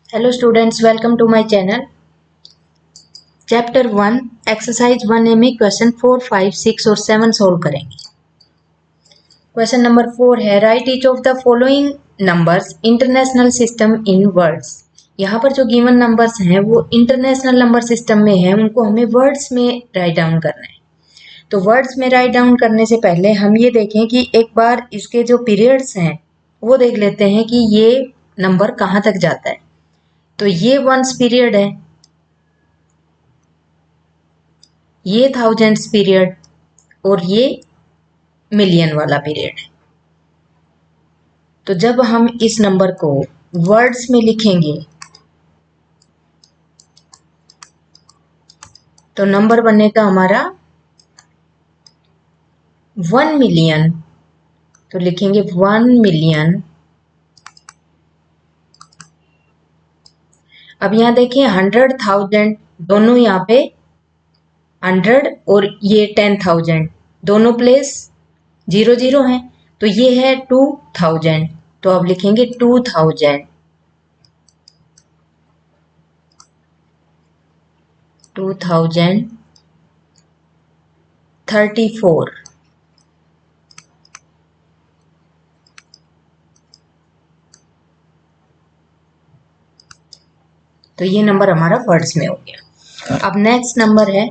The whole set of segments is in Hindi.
Hello students, welcome to my channel. Chapter 1 exercise 1A में क्वेश्चन 4, 5, 6 और 7 सोल्व करेंगे। क्वेश्चन नंबर 4 है right each of the following numbers international system in words. यहाँ पर जो गिवन नंबर्स हैं वो इंटरनेशनल नंबर सिस्टम में है, उनको हमें वर्ड्स में राइट डाउन करना है। तो वर्ड्स में राइट डाउन करने से पहले हम ये देखें कि एक बार इसके जो पीरियड्स हैं वो देख लेते हैं कि ये नंबर कहाँ तक जाता है। तो ये वंस पीरियड है, ये थाउजेंड्स पीरियड और ये मिलियन वाला पीरियड है। तो जब हम इस नंबर को वर्ड्स में लिखेंगे तो नंबर बनेगा हमारा 1 मिलियन। तो लिखेंगे 1 मिलियन। अब यहां देखें 100,000, दोनों यहाँ पे 100 और ये 10,000 दोनों प्लेस 0 0 हैं, तो ये है 2000। तो अब लिखेंगे 2000, 2034। तो ये नंबर हमारा वर्ड्स में हो गया। अब नेक्स्ट नंबर है,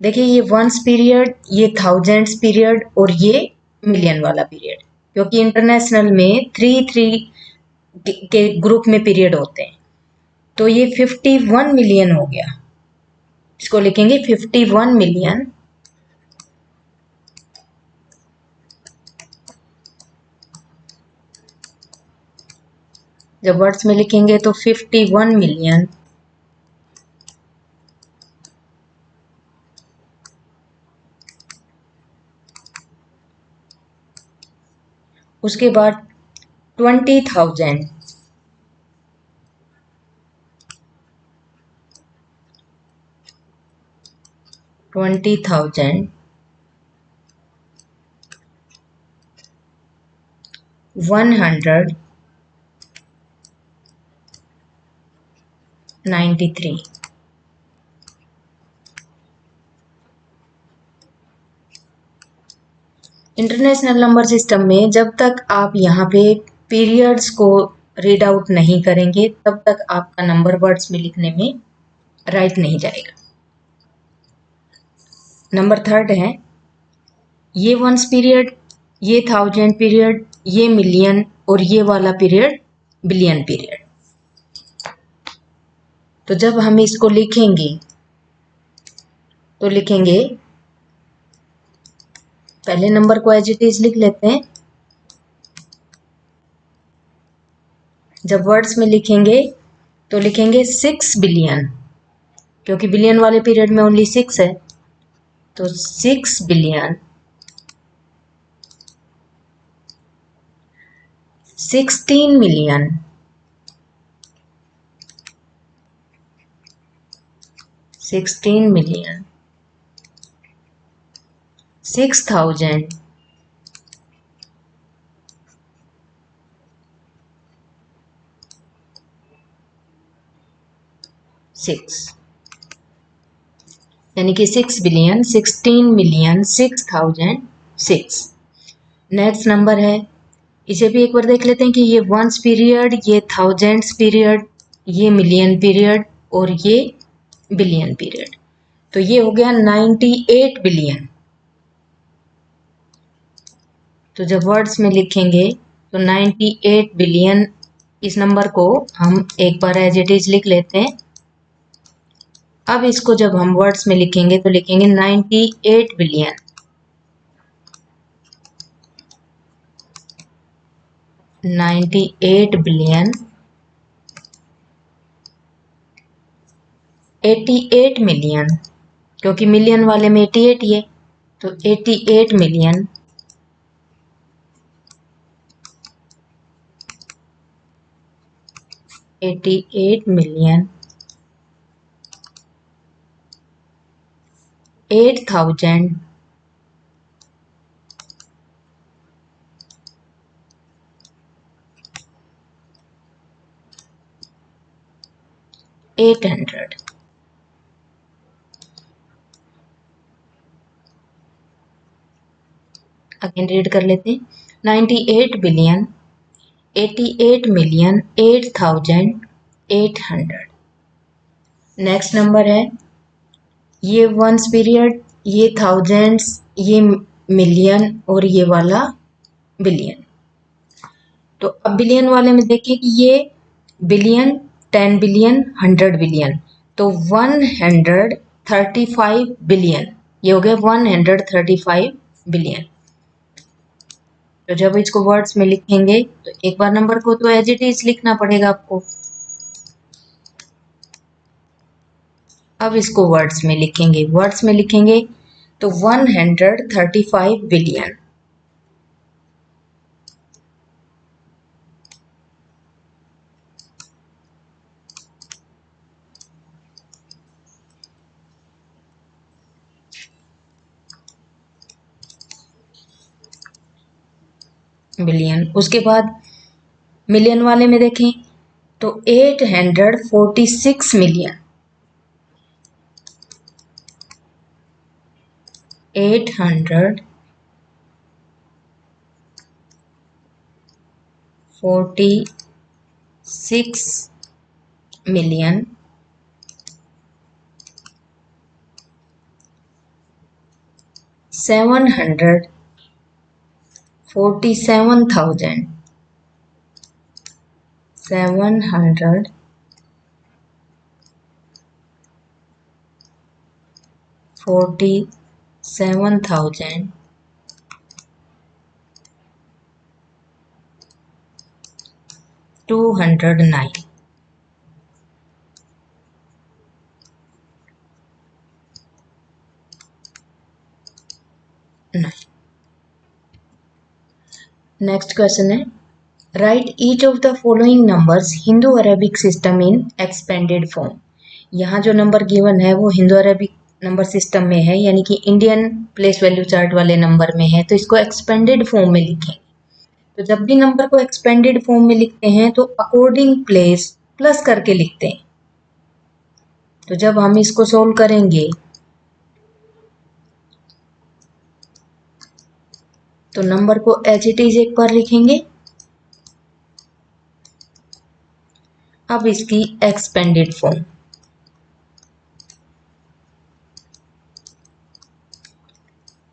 देखिए ये वंस पीरियड, ये थाउजेंड्स पीरियड और ये मिलियन वाला पीरियड, क्योंकि इंटरनेशनल में 3 3 के ग्रुप में पीरियड होते हैं। तो ये 51 मिलियन हो गया, इसको लिखेंगे 51 मिलियन। जब वर्ड्स में लिखेंगे तो 51 मिलियन। उसके बाद 20,000, 20,000, 193। इंटरनेशनल नंबर सिस्टम में जब तक आप यहाँ पे पीरियड्स को रीड आउट नहीं करेंगे तब तक आपका नंबर वर्ड्स में लिखने में राइट नहीं जाएगा। नंबर 3 है, ये वंस पीरियड, ये थाउजेंड पीरियड, ये मिलियन और ये वाला पीरियड बिलियन पीरियड। तो जब हम इसको लिखेंगे तो लिखेंगे, पहले नंबर को एज इट इज लिख लेते हैं। जब वर्ड्स में लिखेंगे तो लिखेंगे 6 बिलियन, क्योंकि बिलियन वाले पीरियड में ओनली 6 है। तो 6 बिलियन, 16 मिलियन, 16 मिलियन, 6,000, 6, यानी कि 6 बिलियन, 16 मिलियन, 6,000, 6। नेक्स्ट नंबर है, इसे भी एक बार देख लेते हैं कि ये वंस पीरियड, ये थाउजेंड्स पीरियड, ये मिलियन पीरियड और ये बिलियन पीरियड। तो ये हो गया 98 बिलियन। तो जब वर्ड्स में लिखेंगे तो 98 बिलियन, इस नंबर को हम एक बार एज इट इज लिख लेते हैं। अब इसको जब हम वर्ड्स में लिखेंगे तो लिखेंगे 98 बिलियन, 98 बिलियन, 88 मिलियन, क्योंकि मिलियन वाले में 88 ही है, तो 88 मिलियन, 88 मिलियन, 8,000, 800। अगेन रीड कर लेते हैं। 98 बिलियन 88 मिलियन 8,800। नेक्स्ट नंबर है, ये वंस पीरियड, ये थाउजेंड्स, ये मिलियन और ये वाला बिलियन। तो अब बिलियन वाले में देखिए कि ये बिलियन, 10 बिलियन, 100 बिलियन, तो 135 बिलियन, ये हो गया 135 बिलियन। तो जब इसको वर्ड्स में लिखेंगे तो एक बार नंबर को तो एज इट इज लिखना पड़ेगा आपको। अब इसको वर्ड्स में लिखेंगे, वर्ड्स में लिखेंगे तो 135 बिलियन। बिलियन। उसके बाद मिलियन वाले में देखें तो 846 मिलियन, 846 मिलियन 747,000, 747,209। नेक्स्ट क्वेश्चन है, right each of the following numbers Hindu Arabic system in expanded form. यहाँ जो नंबर गिवन है वो हिंदू अरेबिक नंबर सिस्टम में है, यानी कि इंडियन प्लेस वैल्यू चार्ट वाले नंबर में है, तो इसको एक्सपेंडेड फॉर्म में लिखें। तो जब भी नंबर को एक्सपेंडेड फॉर्म में लिखते हैं तो अकॉर्डिंग प्लेस प्लस करके लिखते हैं। तो जब हम इसको सोल्व करेंगे तो नंबर को एज इट इज एक बार लिखेंगे। अब इसकी एक्सपेंडेड फॉर्म,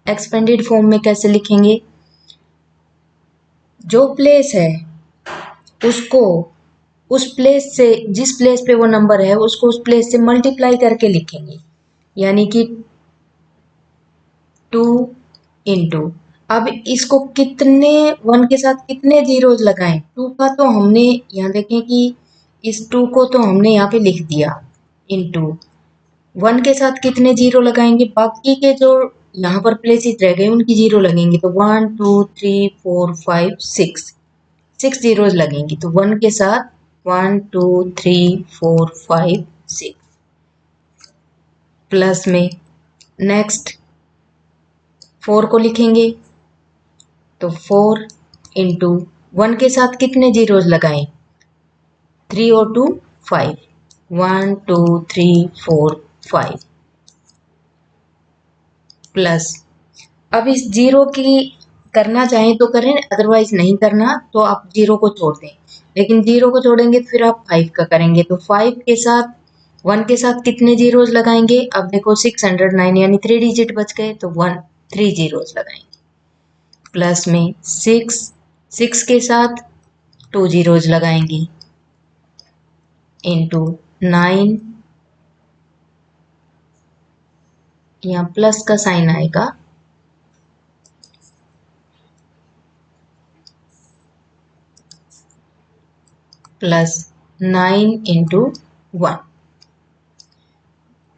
एक्सपेंडेड फॉर्म में कैसे लिखेंगे, जो प्लेस है उसको उस प्लेस से, जिस प्लेस पे वो नंबर है उसको उस प्लेस से मल्टीप्लाई करके लिखेंगे, यानी कि 2 इंटू। अब इसको कितने, 1 के साथ कितने जीरोज लगाएं, 2 का तो हमने यहाँ देखें कि इस 2 को तो हमने यहाँ पे लिख दिया, इंटू 1 के साथ कितने जीरो लगाएंगे, बाकी के जो यहाँ पर प्लेसेस रह गए उनकी जीरो लगेंगे, तो 1 2 3 4 5 6 जीरोज लगेंगी। तो 1 के साथ 1 2 3 4 5 6 प्लस में नेक्स्ट 4 को लिखेंगे तो 4 इंटू 1 के साथ कितने जीरोज लगाएं, 3 और 2 5, 1 2 3 4 5 प्लस। अब इस जीरो की करना चाहें तो करें, अदरवाइज नहीं करना तो आप जीरो को छोड़ दें, लेकिन जीरो को छोड़ेंगे तो फिर आप 5 का करेंगे। तो 5 के साथ 1 के साथ कितने जीरोज लगाएंगे, अब देखो 609 यानी 3 डिजिट बच गए, तो 3 जीरोज लगाएंगे। प्लस में 6 के साथ 2 जीरोज लगाएंगे, इंटू 9, यहाँ प्लस का साइन आएगा, प्लस 9 इंटू 1।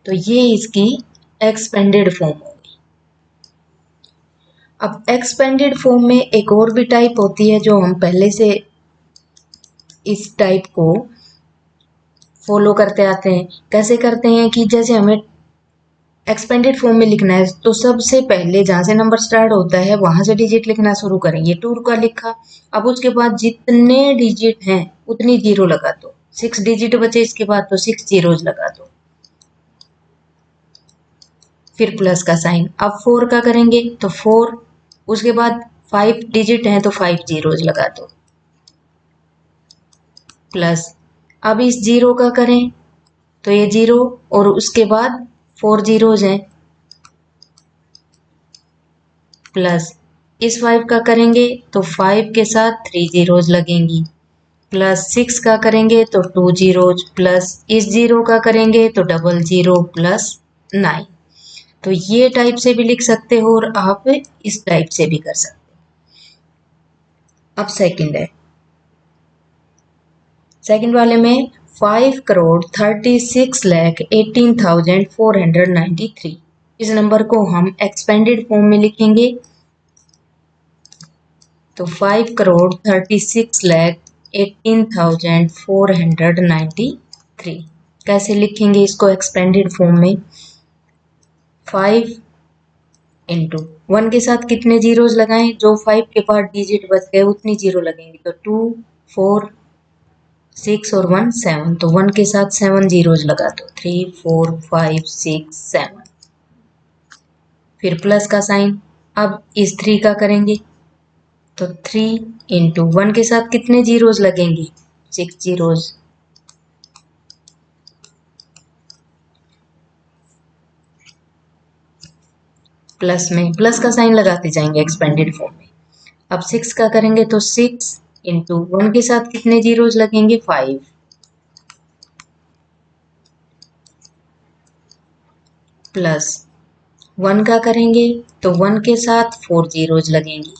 तो ये इसकी एक्सपेंडेड फॉर्म होगी। अब एक्सपेंडेड फॉर्म में एक और भी टाइप होती है जो हम पहले से इस टाइप को फॉलो करते आते हैं। कैसे करते हैं कि जैसे हमें एक्सपेंडेड फॉर्म में लिखना है तो सबसे पहले जहाँ से नंबर स्टार्ट होता है वहां से डिजिट लिखना शुरू करेंगे। 2 का लिखा, अब उसके बाद जितने डिजिट हैं उतनी जीरो लगा दो, 6 डिजिट बचे इसके बाद, तो 6 जीरोज लगा दो। फिर प्लस का साइन। अब 4 का करेंगे तो 4, उसके बाद 5 डिजिट हैं तो 5 जीरोज लगा दो। प्लस अब इस 0 का करें तो ये 0 और उसके बाद 4 जीरोज हैं। प्लस इस 5 का करेंगे तो 5 के साथ 3 जीरोज लगेंगी। प्लस 6 का करेंगे तो 2 जीरोज। प्लस इस 0 का करेंगे तो 00 प्लस 9। तो ये टाइप से भी लिख सकते हो और आप इस टाइप से भी कर सकते हो। अब सेकंड है, सेकंड वाले में 5,36,18,493। इस नंबर को हम एक्सपेंडेड फॉर्म में लिखेंगे तो 5,36,18,493। कैसे लिखेंगे इसको एक्सपेंडेड फॉर्म में? 5 इंटू 1 के साथ कितने जीरोज लगाएं? जो 5 के बाद डिजिट बच गए उतनी जीरो लगेंगे, तो 2 4 6 और 1 7। तो 1 के साथ 7 जीरोज लगा दो, 3 4 5 6 7। फिर प्लस का साइन। अब इस 3 का करेंगे तो 3 इंटू 1 के साथ कितने जीरोज लगेंगे? 6 जीरोज। प्लस में प्लस का साइन लगाते जाएंगे एक्सपेंडेड फॉर्म में। अब 6 का करेंगे तो 6 इंटू 1 के साथ कितने जीरोज लगेंगे? 5। प्लस 1 का करेंगे तो 1 के साथ 4 जीरोज लगेंगी।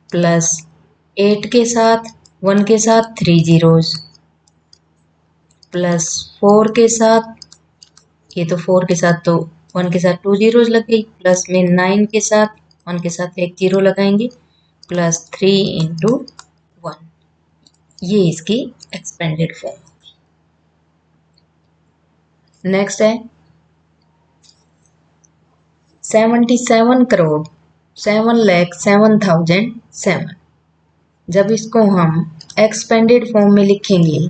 प्लस 8 के साथ 1 के साथ 3 जीरोज। प्लस 4 के साथ, ये तो 4 के साथ तो 1 के साथ 2 जीरोज लग गई। प्लस में 9 के साथ 1 के साथ 1 जीरो लगाएंगे। Plus 3 into 1। ये इसकी एक्सपेंडेड फॉर्म। नेक्स्ट है 77,07,07,007। जब इसको हम एक्सपेंडेड फॉर्म में लिखेंगे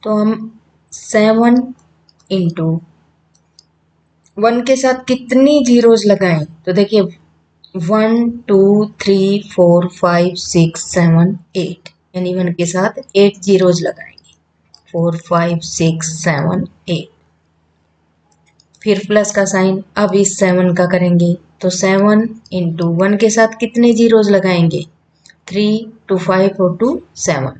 तो हम 7 इंटू 1 के साथ कितनी जीरोज लगाएं? तो देखिए 1 2 3 4 5 6 7 8, यानी 1 के साथ 8 जीरोज लगाएंगे। 4 5 6 7 8। फिर प्लस का साइन। अब इस 7 का करेंगे तो 7 इंटू 1 के साथ कितने जीरोज लगाएंगे? 3 2 5 और 2 7।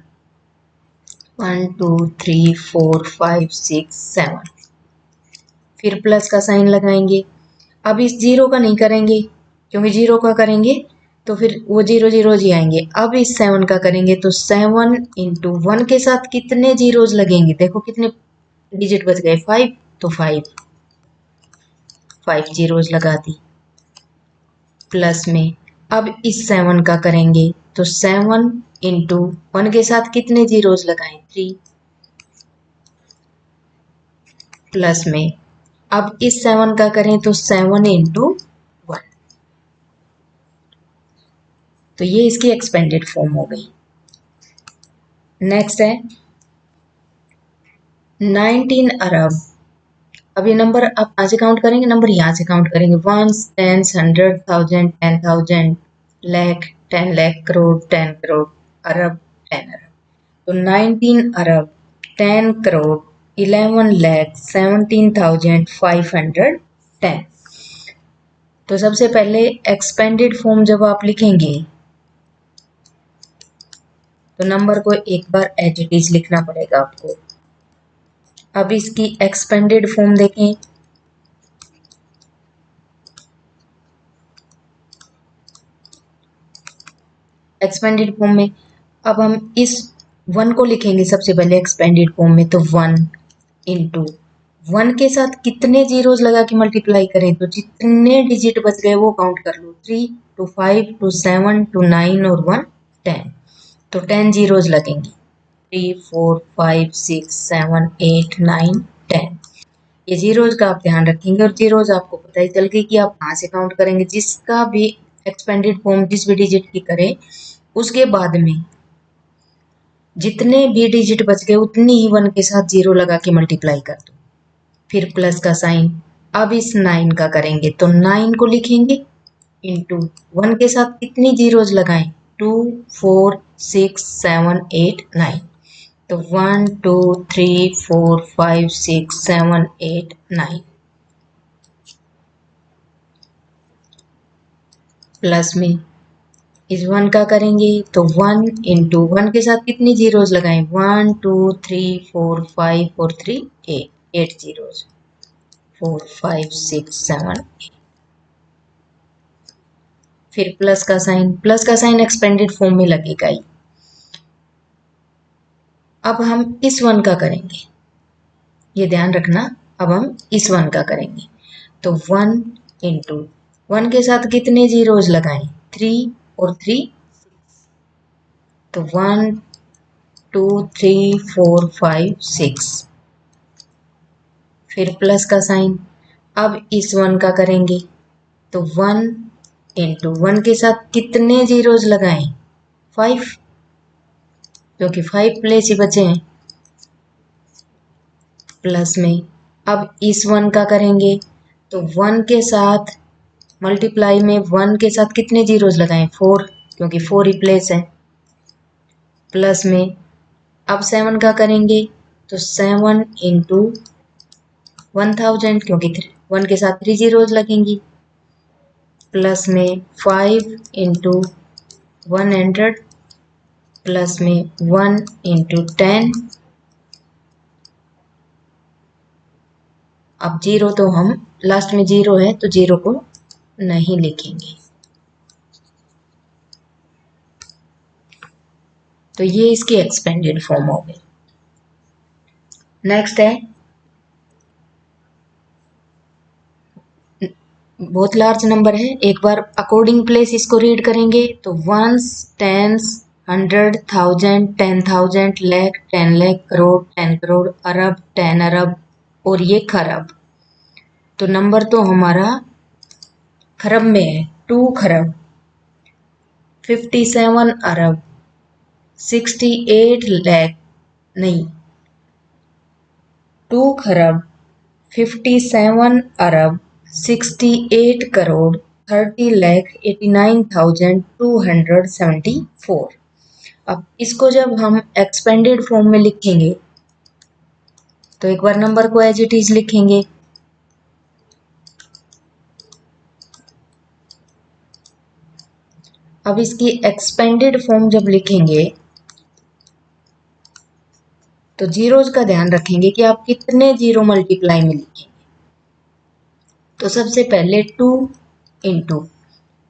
1 2 3 4 5 6 7। फिर प्लस का साइन लगाएंगे। अब इस 0 का नहीं करेंगे क्योंकि 0 का करेंगे तो फिर वो 0 जीरो ही आएंगे। अब इस 7 का करेंगे तो 7 इंटू 1 के साथ कितने जीरोज लगेंगे? देखो कितने डिजिट बच गए? 5। तो 5 जीरोज लगा दी। प्लस में अब इस 7 का करेंगे तो 7 इंटू 1 के साथ कितने जीरोज लगाएं? 3। प्लस में अब इस 7 का करें तो 7 इंटू 1। तो ये इसकी एक्सपेंडेड फॉर्म हो गई। नेक्स्ट है 19 अरब। अब ये नंबर आप कहाँ से काउंट करेंगे? नंबर यहाँ से काउंट करेंगे। 1 10 100 1000 10,000 लाख 10 लाख करोड़ 10 करोड़ अरब 10 अरब। तो 19 अरब 10 करोड़ 11 लाख 17,510। तो सबसे पहले एक्सपेंडेड फॉर्म जब आप लिखेंगे तो नंबर को एक बार एज इट इज लिखना पड़ेगा आपको। अब इसकी एक्सपेंडेड फॉर्म देखें। एक्सपेंडेड फॉर्म में अब हम इस 1 को लिखेंगे सबसे पहले एक्सपेंडेड फॉर्म में। तो 1 इंटू 1 के साथ कितने जीरोज लगा के मल्टीप्लाई करें? तो जितने डिजिट बच गए वो काउंट कर लो। 3 2 5 2 7 2 9 और 1 10। तो 10 जीरोज लगेंगे। 3 4 5 6 7 8 9 10। ये जीरोज का आप ध्यान रखेंगे और जीरोज आपको पता ही चल गई कि आप कहाँ से काउंट करेंगे। जिसका भी एक्सपेंडेड फॉर्म जिस भी डिजिट की करें उसके बाद में जितने भी डिजिट बच गए उतनी ही 1 के साथ 0 लगा के मल्टीप्लाई कर दो, फिर प्लस का साइन। अब इस 9 का करेंगे तो 9 को लिखेंगे इंटू 1 के साथ कितनी जीरोज लगाएं, 2 4 6 7 8 9, तो 1 2 3 4 5 6 7 8 9, प्लस में इस 1 का करेंगे तो 1 इंटू 1 के साथ कितनी जीरोज लगाएं, 1 2 3 4 5 और 3 8, 8 जीरोज, 4 5 6 7, फिर प्लस का साइन। प्लस का साइन एक्सपेंडेड फॉर्म में लगेगा ही। अब हम इस 1 का करेंगे, ये ध्यान रखना। अब हम इस 1 का करेंगे तो 1 इंटू 1 के साथ कितने जीरोज लगाएं, 3 और 3, तो 1 2 3 4 5 6, फिर प्लस का साइन। अब इस 1 का करेंगे तो 1 इंटू 1 के साथ कितने जीरोज लगाएं, 5, क्योंकि 5 प्लेस ही बचे हैं, प्लस में। अब इस 1 का करेंगे तो 1 के साथ मल्टीप्लाई में 1 के साथ कितने जीरोज लगाएं, 4, क्योंकि 4 ही प्लेस है, प्लस में। अब 7 का करेंगे तो 7 इंटू 1000, क्योंकि 1 के साथ 3 जीरोज लगेंगी, प्लस में 5 इंटू 100, प्लस में 1 इंटू 10। अब जीरो तो हम लास्ट में जीरो है तो जीरो को नहीं लिखेंगे। तो ये इसकी एक्सपेंडेड फॉर्म हो गई। नेक्स्ट है, बहुत लार्ज नंबर है, एक बार अकॉर्डिंग प्लेस इसको रीड करेंगे तो वंस, टेंस, 100, 1000, 10,000, लाख, 10 लाख, करोड़, 10 करोड़, अरब, 10 अरब और ये खरब। तो नंबर तो हमारा खरब में है, 2 खरब, 57 अरब, 68 लाख, नहीं, 2 खरब, 57 अरब, 68 करोड़, 30,89,274। अब इसको जब हम एक्सपेंडेड फॉर्म में लिखेंगे तो एक बार नंबर को एज इट इज लिखेंगे, अब इसकी एक्सपेंडेड फॉर्म जब लिखेंगे तो जीरोज का ध्यान रखेंगे कि आप कितने जीरो मल्टीप्लाई में लिखेंगे। तो सबसे पहले 2 इंटू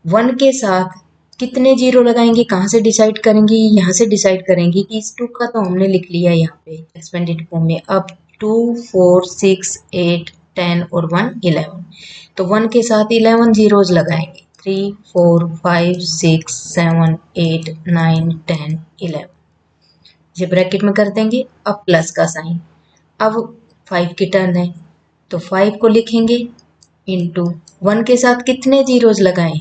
1 के साथ कितने जीरो लगाएंगे, कहाँ से डिसाइड करेंगे, यहाँ से डिसाइड करेंगे कि इस 2 का तो हमने लिख लिया यहाँ पे एक्सपेंडेड फॉर्म में। अब 2 4 6 8 10 और 1 11, तो 1 के साथ 11 जीरोज लगाएंगे, 3 4 5 6 7 8 9 10 11, ये ब्रैकेट में कर देंगे। अब प्लस का साइन। अब 5 की टर्न है तो 5 को लिखेंगे इंटू 1 के साथ कितने जीरोज लगाएं,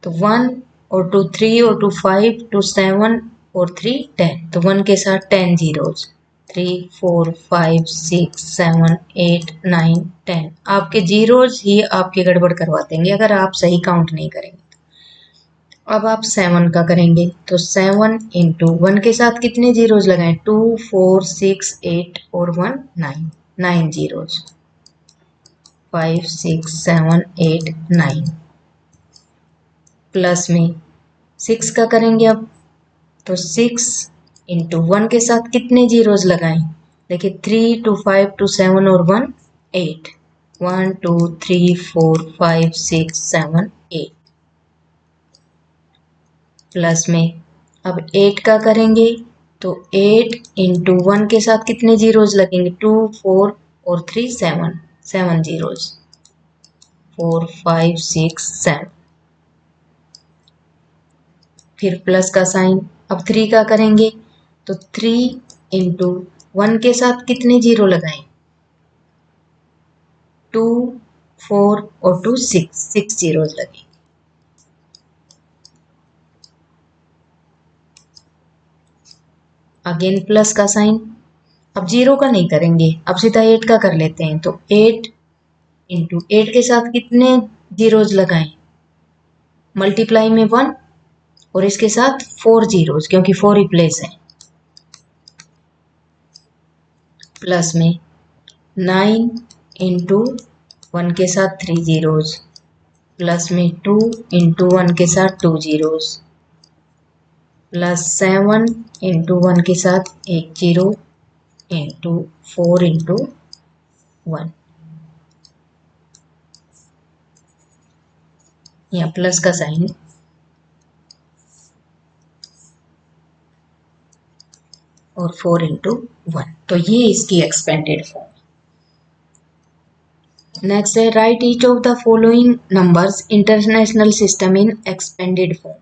तो 1 और 2 3 और 2 5 2 7 और 3 10, तो 1 के साथ 10 जीरोज, 3 4 5 6 7 8 9 10। आपके जीरोज ही आपके गड़बड़ करवा देंगे अगर आप सही काउंट नहीं करेंगे। अब आप 7 का करेंगे तो 7 इंटू 1 के साथ कितने जीरोज लगाएं, 2 4 6 8 और 1 9, 9 जीरोज, 5 6 7 8 9, प्लस में 6 का करेंगे अब तो 6 इंटू 1 के साथ कितने जीरोज लगाएं, देखिए 3 2 5 2 7 और 1 8, 1 2 3 4 5 6 7 8, प्लस में अब 8 का करेंगे तो 8 इंटू 1 के साथ कितने जीरोज लगेंगे, 2 4 और 3 7, 7 जीरोज, 4 5 6 7, फिर प्लस का साइन। अब 3 का करेंगे तो 3 इंटू 1 के साथ कितने जीरो लगाएं, 2 4 और 2 6 जीरोस लगेंगे। अगेन प्लस का साइन, अब जीरो का नहीं करेंगे, अब सीधा 8 का कर लेते हैं। तो 8 इंटू 8 के साथ कितने जीरोस लगाएं, मल्टीप्लाई में 1 और इसके साथ 4 जीरोस क्योंकि 4 रिप्लेस है, प्लस में 9 इंटू 1 के साथ 3 जीरोस, प्लस में 2 इंटू 1 के साथ 2 जीरोस, प्लस 7 इंटू 1 के साथ 1 जीरो, इंटू 4 इंटू 1, यहाँ प्लस का साइन, और 4 इंटू 1। तो ये इसकी एक्सपेंडेड फॉर्म। नेक्स्ट है right each of the following numbers international system in expanded form.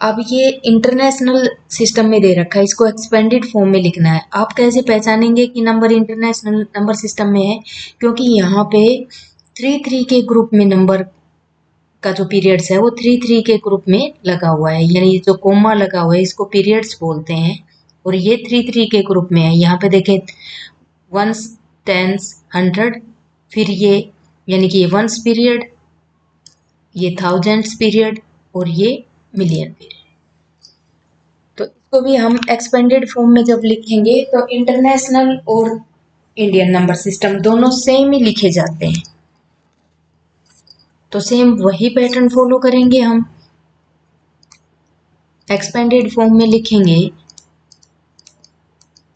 अब ये इंटरनेशनल सिस्टम में दे रखा है, इसको एक्सपेंडेड फॉर्म में लिखना है। आप कैसे पहचानेंगे कि नंबर इंटरनेशनल नंबर सिस्टम में है, क्योंकि यहाँ पे 3 के ग्रुप में नंबर का जो पीरियड्स है वो 3 के ग्रुप में लगा हुआ है, यानी जो कोमा लगा हुआ है इसको पीरियड्स बोलते हैं, और ये 3 के ग्रुप में है। यहाँ पे देखें वंस, टेंस, 100, फिर ये यानी कि ये वंस पीरियड, ये थाउजेंड्स पीरियड और ये मिलियन पीरियड। तो इसको भी हम एक्सपेंडेड फॉर्म में जब लिखेंगे तो इंटरनेशनल और इंडियन नंबर सिस्टम दोनों सेम ही लिखे जाते हैं, तो सेम वही पैटर्न फॉलो करेंगे हम। एक्सपेंडेड फॉर्म में लिखेंगे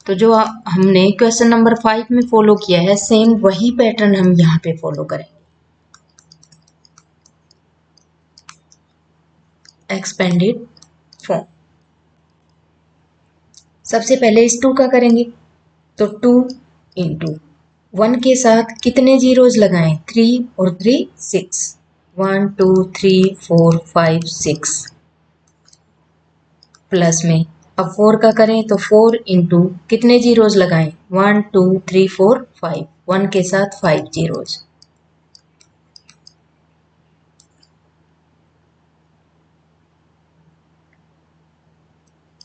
तो जो हमने क्वेश्चन नंबर 5 में फॉलो किया है सेम वही पैटर्न हम यहाँ पे फॉलो करेंगे। एक्सपेंडेड फॉर्म सबसे पहले इस 2 का करेंगे, तो 2 इंटू 1 के साथ कितने जीरोज लगाएं, 3 और 3 6, 1 2 3 4 5 6, प्लस में अब 4 का करें तो 4 इंटू कितने जीरोज लगाएं, 1 2 3 4 5, 1 के साथ 5 जीरोज,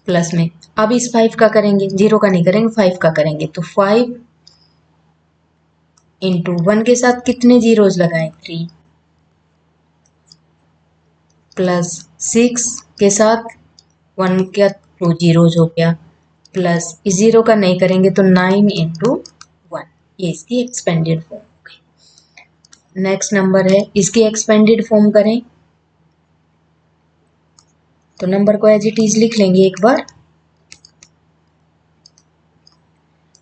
प्लस में अब इस 5 का करेंगे, 0 का नहीं करेंगे, 5 का करेंगे, तो 5 इंटू 1 के साथ कितने जीरोज लगाएं, 3, प्लस 6 के साथ 1 का 2 जीरोज हो गया, प्लस इस 0 का नहीं करेंगे तो 9 इंटू 1, ये इसकी एक्सपेंडेड फॉर्म हो गई। नेक्स्ट नंबर है, इसकी एक्सपेंडेड फॉर्म करें तो नंबर को एज इट इज लिख लेंगे एक बार।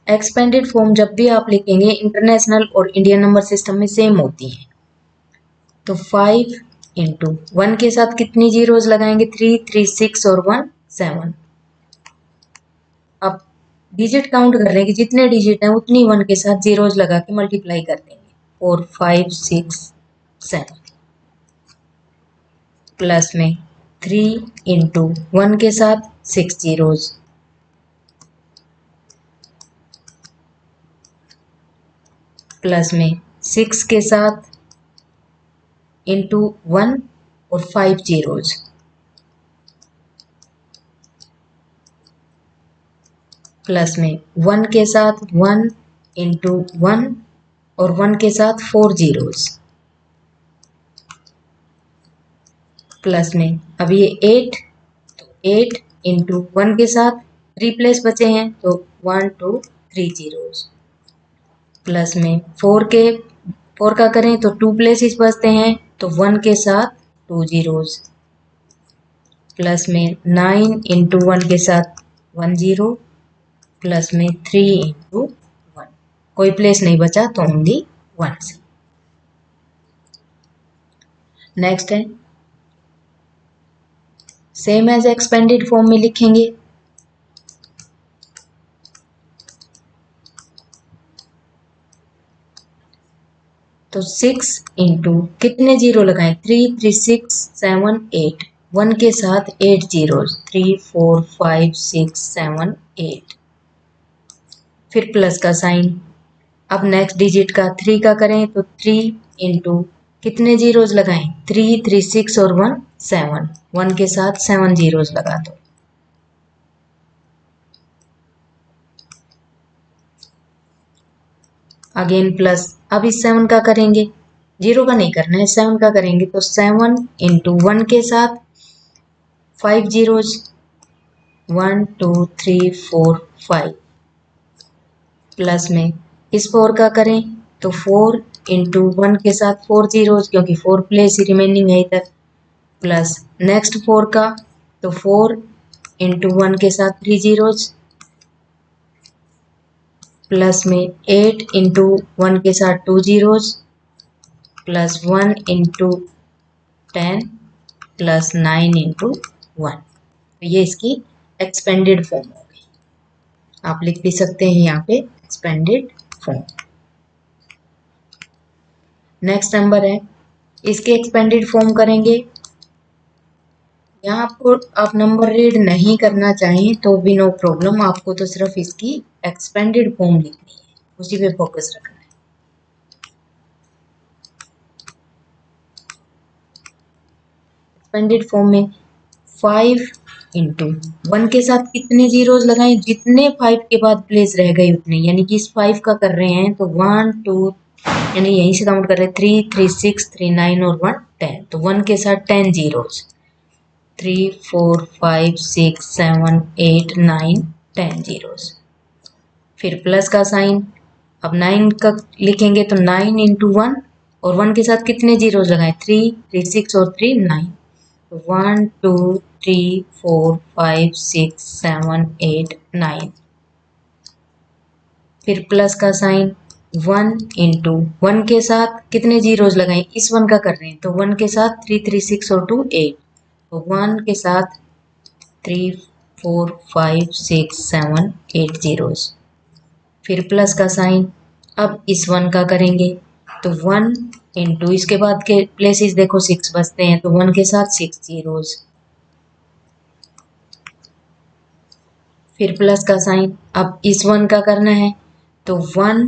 एक्सपेंडेड फॉर्म जब भी आप लिखेंगे इंटरनेशनल और इंडियन नंबर सिस्टम में सेम होती है। तो 5 इंटू 1 के साथ कितनी जीरोज लगाएंगे, 3 3 6 और 1 7। अब डिजिट काउंट कर लेंगे, जितने डिजिट हैं उतनी 1 के साथ जीरोज लगा के मल्टीप्लाई कर देंगे, 4 5 6 7, प्लस में 3 इंटू 1 के साथ 6 जीरोज, प्लस में 6 के साथ इंटू 1 और 5 जीरोज, प्लस में 1 के साथ 1 इंटू 1 और 1 के साथ 4 जीरोज, प्लस में अब ये 8, तो 8 इंटू 1 के साथ 3 प्लेस बचे हैं तो 1 2 3 जीरोज, प्लस में 4 का करें तो 2 प्लेसेस बचते हैं तो 1 के साथ 2 जीरोज, प्लस में 9 इंटू 1 के साथ 1 जीरो, प्लस में 3 इंटू 1, कोई प्लेस नहीं बचा तो ओनली 1 से। नेक्स्ट है सेम एज एक्सपेंडेड फॉर्म में लिखेंगे, तो 6 इंटू कितने जीरो लगाएं, 3 3 6 7 8, 1 के साथ 8 जीरोज, 3 4 5 6 7 8, फिर प्लस का साइन, अब नेक्स्ट डिजिट का 3 का करें तो 3 इंटू कितने जीरोज लगाएं, 3, 3, 6 और 1 7, 1 के साथ 7 जीरोज लगा दो। अगेन प्लस, अब इस 7 का करेंगे, 0 का नहीं करना है, 7 का करेंगे तो 7 इंटू 1 के साथ 5 जीरोज, 1 2 3 4 5, प्लस में इस 4 का करें तो 4 इंटू 1 के साथ 4 जीरोज, क्योंकि 4 प्लेस ही रिमेनिंग है इधर, प्लस नेक्स्ट 4 का तो 4 इंटू 1 के साथ 3 जीरोज, प्लस में 8 इंटू 1 के साथ 2 zeros, plus 1 into 10 plus 9 into 1। तो ये इसकी एक्सपेंडेड फॉर्म हो गई। आप लिख भी सकते हैं यहाँ पे एक्सपेंडेड फॉर्म। नेक्स्ट नंबर है, इसके एक्सपेंडेड फॉर्म करेंगे। यहाँ आपको आप नंबर रीड नहीं करना चाहिए तो भी नो प्रॉब्लम, आपको तो सिर्फ इसकी एक्सपेंडेड फॉर्म लिखनी है, उसी पे फोकस रखना है। एक्सपेंडेड फॉर्म में 5 इंटू 1 के साथ कितने जीरोज लगाएं, जितने 5 के बाद प्लेस रह गए उतने, यानी कि इस 5 का कर रहे हैं तो 1 2, यानी यहीं से काउंट कर रहे हैं 3 3 6 3 9 और 1 10, तो 1 के साथ 10 जीरोज, 3 4 5 6 7 8 9 10 जीरोज। फिर प्लस का साइन, अब 9 का लिखेंगे तो 9 इंटू 1, और 1 के साथ कितने जीरोज लगाएं, 3 3 6 और 3 9, 1 2 3 4 5 6 7 8 9। फिर प्लस का साइन, 1 इंटू 1 के साथ कितने जीरोज लगाएं, इस 1 का कर रहे हैं तो 1 के साथ 3 3 6 और 2 8, तो 1 के साथ 3 4 5 6 7 8 जीरोज। फिर प्लस का साइन, अब इस 1 का करेंगे तो 1 इंटू इसके बाद के प्लेसेस देखो 6 बचते हैं तो 1 के साथ 6 जीरोज। फिर प्लस का साइन, अब इस 1 का करना है तो 1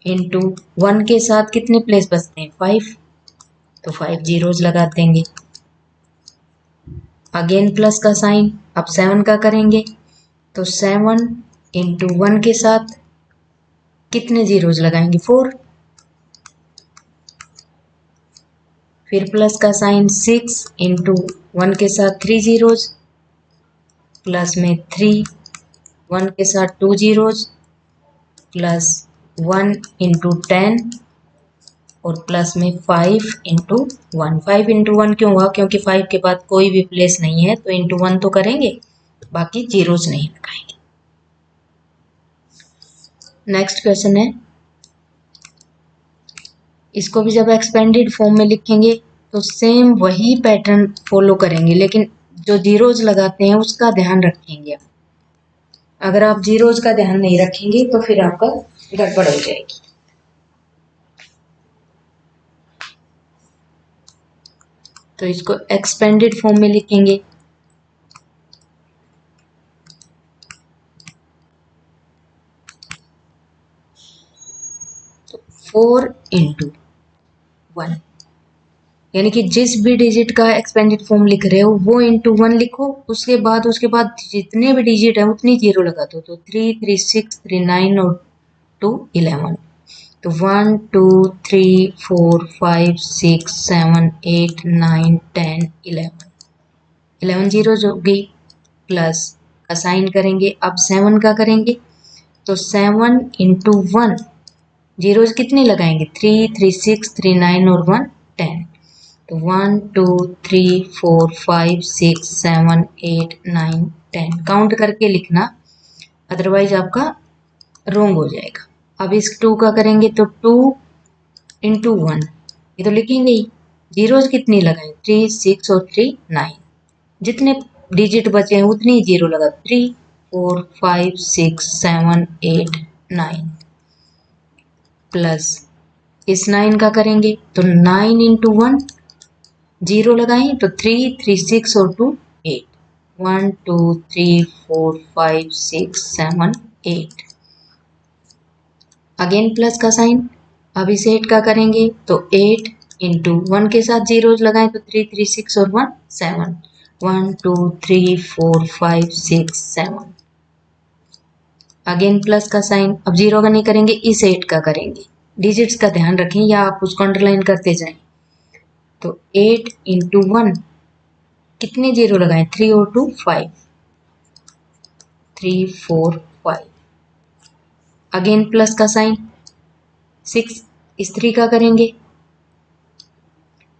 इंटू 1 के साथ कितने प्लेस बचते हैं 5, तो 5 जीरोज लगा देंगे। अगेन प्लस का साइन, अब 7 का करेंगे तो 7 इंटू 1 के साथ कितने जीरोज लगाएंगे 4। फिर प्लस का साइन, 6 इंटू 1 के साथ 3 जीरोज, प्लस में 3 1 के साथ 2 जीरोज, प्लस 1 इंटू 10 और प्लस में 5 इंटू 1। 5 इंटू 1 क्यों हुआ, क्योंकि 5 के बाद कोई भी प्लेस नहीं है तो इंटू 1 तो करेंगे, बाकी जीरोज नहीं लगाएंगे। नेक्स्ट क्वेश्चन है, इसको भी जब एक्सपेंडेड फॉर्म में लिखेंगे तो सेम वही पैटर्न फॉलो करेंगे, लेकिन जो जीरोज लगाते हैं उसका ध्यान रखेंगे। अगर आप जीरोज का ध्यान नहीं रखेंगे तो फिर आपका गड़बड़ हो जाएगी। तो इसको एक्सपेंडेड फॉर्म में लिखेंगे। तो 4 इंटू 1, यानी कि जिस भी डिजिट का एक्सपेंडेड फॉर्म लिख रहे हो वो इंटू 1 लिखो, उसके बाद जितने भी डिजिट है उतनी जीरो लगा दो। तो 3 3 6 3 9 और 2 11, तो 1 2 3 4 5 6 7 8 9 10 11 जीरो हो गई। प्लस का साइन करेंगे, अब 7 का करेंगे तो 7 इंटू 1, जीरोज कितने लगाएंगे 3 3 6 3 9 और 1 10, तो 1 2 3 4 5 6 7 8 9 10 काउंट करके लिखना, अदरवाइज आपका रोंग हो जाएगा। अब इस 2 का करेंगे तो 2 इंटू 1, ये तो लिखेंगे ही, जीरोज कितनी लगाए 3 6 और 3 9, जितने डिजिट बचे हैं उतनी जीरो लगा, 3 4 5 6 7 8 9, प्लस इस 9 का करेंगे तो 9 इंटू 1, जीरो लगाएं तो 3 3 6 और 2 8, 1 2 3 4 5 6 7 8, अगेन प्लस का साइन, अब इसे 8 का करेंगे तो 8 इंटू 1 के साथ जीरोज लगाएं तो 3 3 6 और 1 7, 1 2 3 4 5 6 7। अगेन प्लस का साइन, अब जीरो का नहीं करेंगे, इस 8 का करेंगे। डिजिट्स का ध्यान रखें या आप उसको अंडरलाइन करते जाएं। तो 8 इंटू 1, कितने जीरो लगाएं, 3 और 2 5, 3 4 5। अगेन प्लस का साइन, 6 इस 3 का करेंगे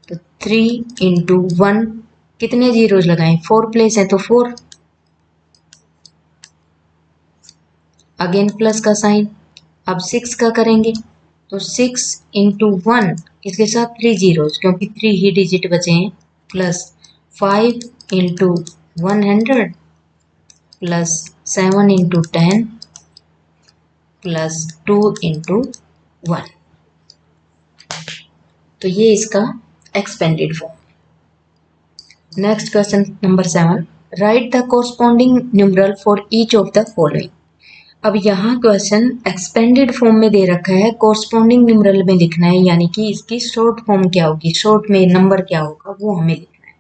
तो 3 इंटू 1, कितने जीरोज लगाएं, 4 प्लेस है तो 4। अगेन प्लस का साइन, अब 6 का करेंगे तो 6 इंटू 1, इसके साथ 3 जीरोज क्योंकि 3 ही डिजिट बचे हैं, plus 5 into 100 plus 7 into 10 plus 2 into 1। तो ये इसका expanded form. Next question number 7, right the corresponding numeral for each of the following. अब यहाँ क्वेश्चन एक्सपेंडेड फॉर्म में दे रखा है, कोरस्पॉन्डिंग न्यूमरल में लिखना है, यानी कि इसकी शॉर्ट फॉर्म क्या होगी, शॉर्ट में नंबर क्या होगा वो हमें लिखना है।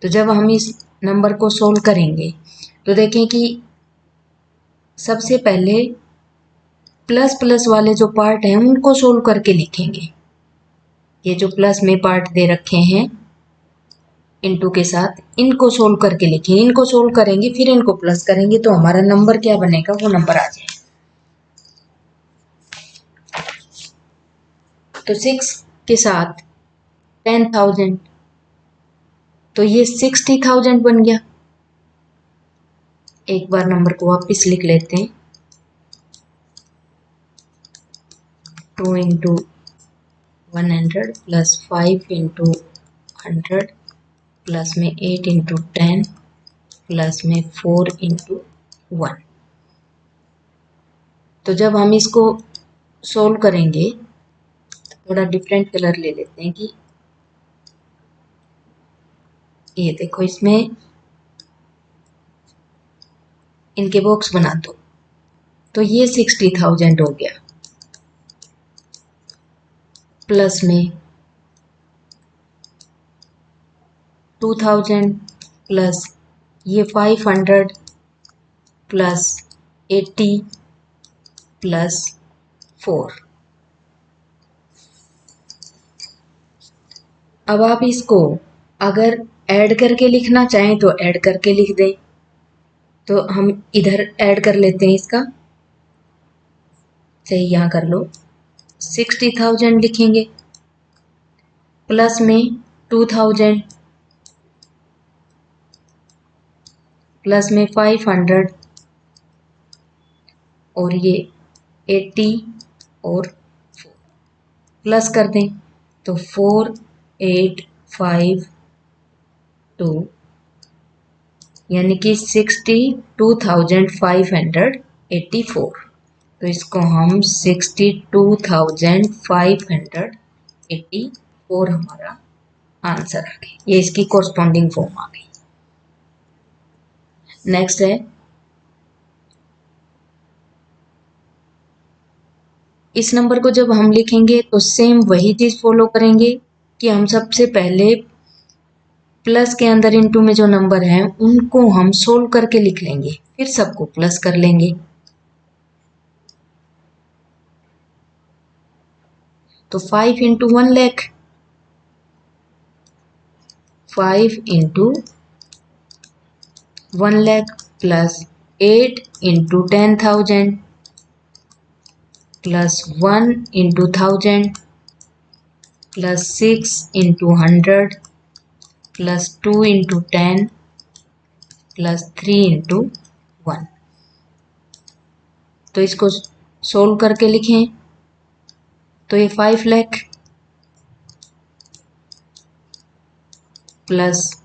तो जब हम इस नंबर को सोल्व करेंगे तो देखें कि सबसे पहले प्लस प्लस वाले जो पार्ट हैं उनको सोल्व करके लिखेंगे। ये जो प्लस में पार्ट दे रखे हैं इनटू के साथ, इनको सोल्व करके लिखेंगे। इनको सोल्व करेंगे फिर इनको प्लस करेंगे तो हमारा नंबर क्या बनेगा, वो नंबर आ जाएगा। तो 6 के साथ 10,000 तो ये 60,000 बन गया। एक बार नंबर को वापस लिख लेते हैं, 2 इंटू 100 प्लस 5 इंटू 100 प्लस में 8 इंटू 10 प्लस में 4 इंटू 1। तो जब हम इसको सोल्व करेंगे थोड़ा डिफरेंट कलर ले लेते हैं कि ये देखो इसमें इनके बॉक्स बना दो। तो ये 60,000 हो गया, प्लस में 2,000 प्लस ये 500 प्लस 80 प्लस 4। अब आप इसको अगर ऐड करके लिखना चाहें तो ऐड करके लिख दें। तो हम इधर ऐड कर लेते हैं इसका, चाहे यहाँ कर लो, 60,000 लिखेंगे प्लस में 2,000 प्लस में 500 और ये 80 और 4 प्लस कर दें तो 4852 यानी कि 62,584। तो इसको हम 62,584 हमारा आंसर आ गया। ये इसकी कोरस्पॉन्डिंग फॉर्म आ गई। नेक्स्ट है, इस नंबर को जब हम लिखेंगे तो सेम वही चीज फॉलो करेंगे कि हम सबसे पहले प्लस के अंदर इनटू में जो नंबर हैं उनको हम सोल्व करके लिख लेंगे, फिर सबको प्लस कर लेंगे। तो 5 into 1 lakh, 5 into 1 lakh plus 8 into 10,000 plus 1 into 1000 plus 6 into 100 plus 2 into 10 plus 3 into 1। तो इसको सोल्व करके लिखें तो ये 5 लाख प्लस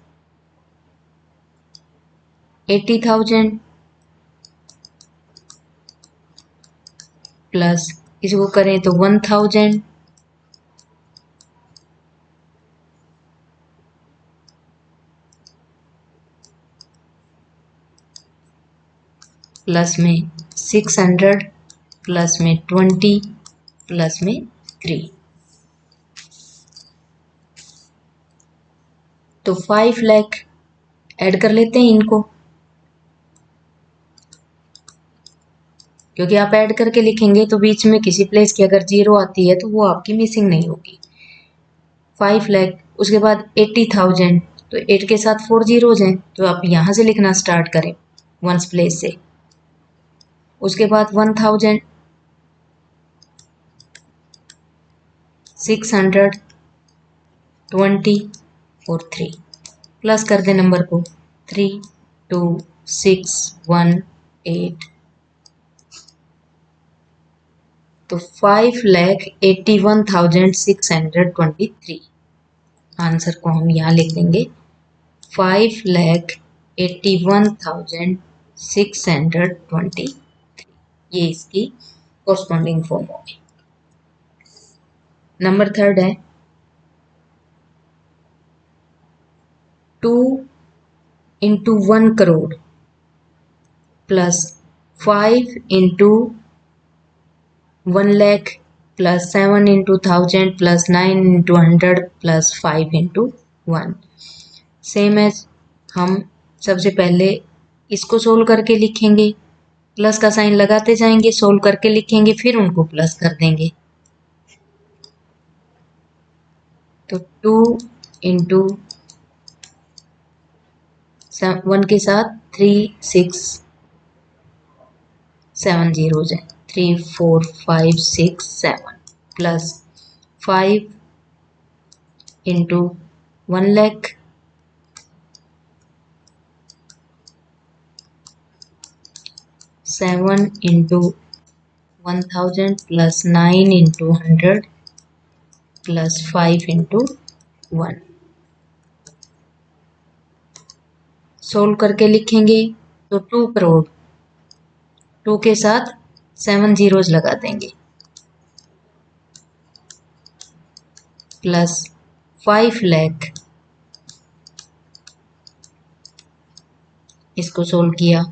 80,000 प्लस इसको करें तो 1,000 प्लस में 600 प्लस में 20 प्लस में 3। तो 5 लाख ऐड कर लेते हैं इनको, क्योंकि आप ऐड करके लिखेंगे तो बीच में किसी प्लेस की अगर 0 आती है तो वो आपकी मिसिंग नहीं होगी। 5 लाख, उसके बाद 80,000, तो 8 के साथ 4 जीरोज हैं तो आप यहाँ से लिखना स्टार्ट करें वंस प्लेस से। उसके बाद 1,000, 620 और 3, प्लस कर दें नंबर को, 3 2 6 1 8, तो 5,81,623। आंसर को हम यहाँ लिख देंगे 5,81,623। ये इसकी कॉरस्पॉन्डिंग फॉर्म होगी। नंबर 3 है 2 into 1 crore plus 5 into 1 lakh plus 7 into 1000 plus 9 into 100 plus 5 into 1। Same as हम सबसे पहले इसको सोल्व करके लिखेंगे, प्लस का साइन लगाते जाएंगे, सोल्व करके लिखेंगे, फिर उनको प्लस कर देंगे। तो 2 into 1 के साथ 3 6 7 जीरोज हैं, 3 4 5 6 7 plus 5 into 1 lakh seven into 1000 plus 9 into 100 plus 5 into 1। Solve करके लिखेंगे तो 2 करोड़, 2 के साथ 7 जीरोज लगा देंगे, प्लस 5 लाख, इसको सोल्व किया,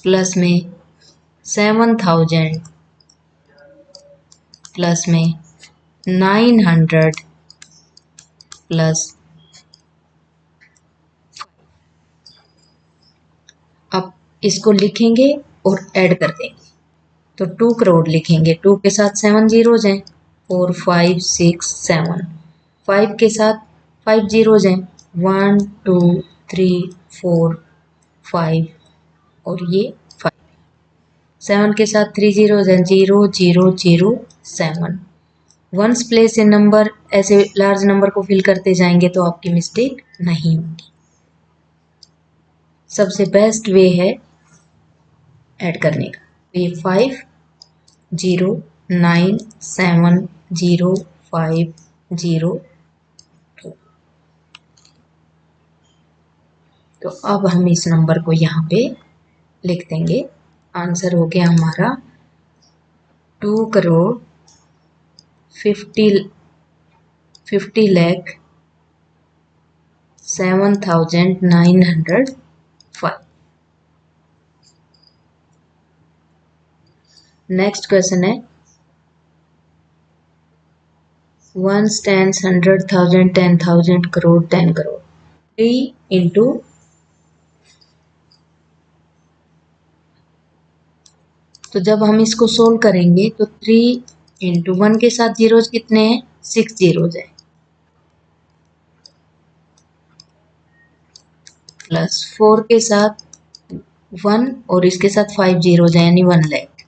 प्लस में 7,000 प्लस में 900 प्लस, अब इसको लिखेंगे और ऐड कर देंगे। तो 2 करोड़ लिखेंगे, 2 के साथ 7 जीरोज हैं, 4 5 6 7, 5 के साथ 5 जीरोज हैं, 1 2 3 4 5 और ये 5, 7 के साथ 3 जीरोज हैं, 0 0 0 7। वंस प्लेस इन नंबर, ऐसे लार्ज नंबर को फिल करते जाएंगे तो आपकी मिस्टेक नहीं होगी। सबसे बेस्ट वे है ऐड करने का। ये 5 0 9 7 0 5 0 2। तो अब हम इस नंबर को यहाँ पे लिख देंगे। आंसर हो गया हमारा 2 करोड़ 50 लाख 7,905। नेक्स्ट क्वेश्चन है 1 10 100,000 10,000 करोड़ 10 करोड़ 3 इंटू, तो जब हम इसको सोल्व करेंगे तो 3 इंटू 1 के साथ जीरोज कितने हैं, 6 जीरोज है, प्लस 4 के साथ 1 और इसके साथ 5 जीरोज है यानी 1 lakh,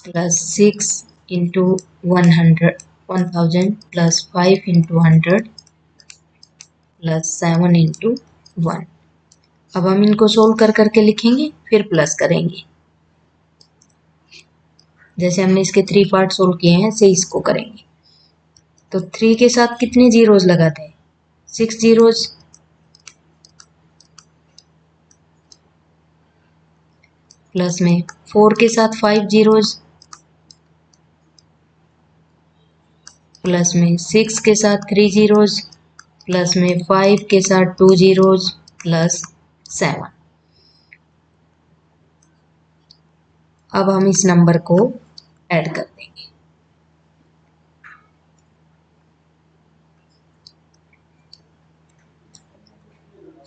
plus 6 into 1000 plus 5 into 100 plus 7 into 1। अब हम इनको सोल्व कर करके लिखेंगे, फिर प्लस करेंगे। जैसे हमने इसके 3 पार्ट सोल्व किए हैं ऐसे इसको करेंगे। तो 3 के साथ कितने जीरोज लगाते हैं, 6 जीरोज, प्लस में 4 के साथ 5 जीरोज, प्लस में 6 के साथ 3 जीरोज, प्लस में 5 के साथ 2 जीरोज प्लस 7। अब हम इस नंबर को ऐड कर देंगे।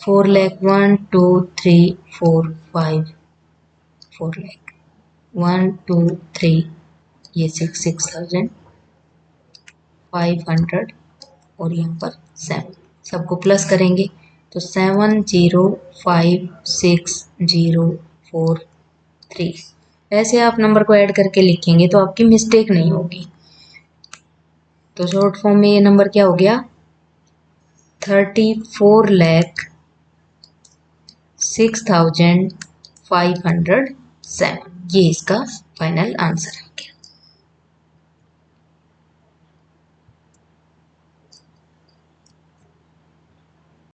4 लाख 1 2 3 4 5 4 लाख 1 2 3 ये 6,500 और यहाँ पर 7 सबको प्लस करेंगे तो 7056043। ऐसे आप नंबर को ऐड करके लिखेंगे तो आपकी मिस्टेक नहीं होगी। तो शॉर्ट फॉर्म में ये नंबर क्या हो गया 34,06,507। ये इसका फाइनल आंसर है।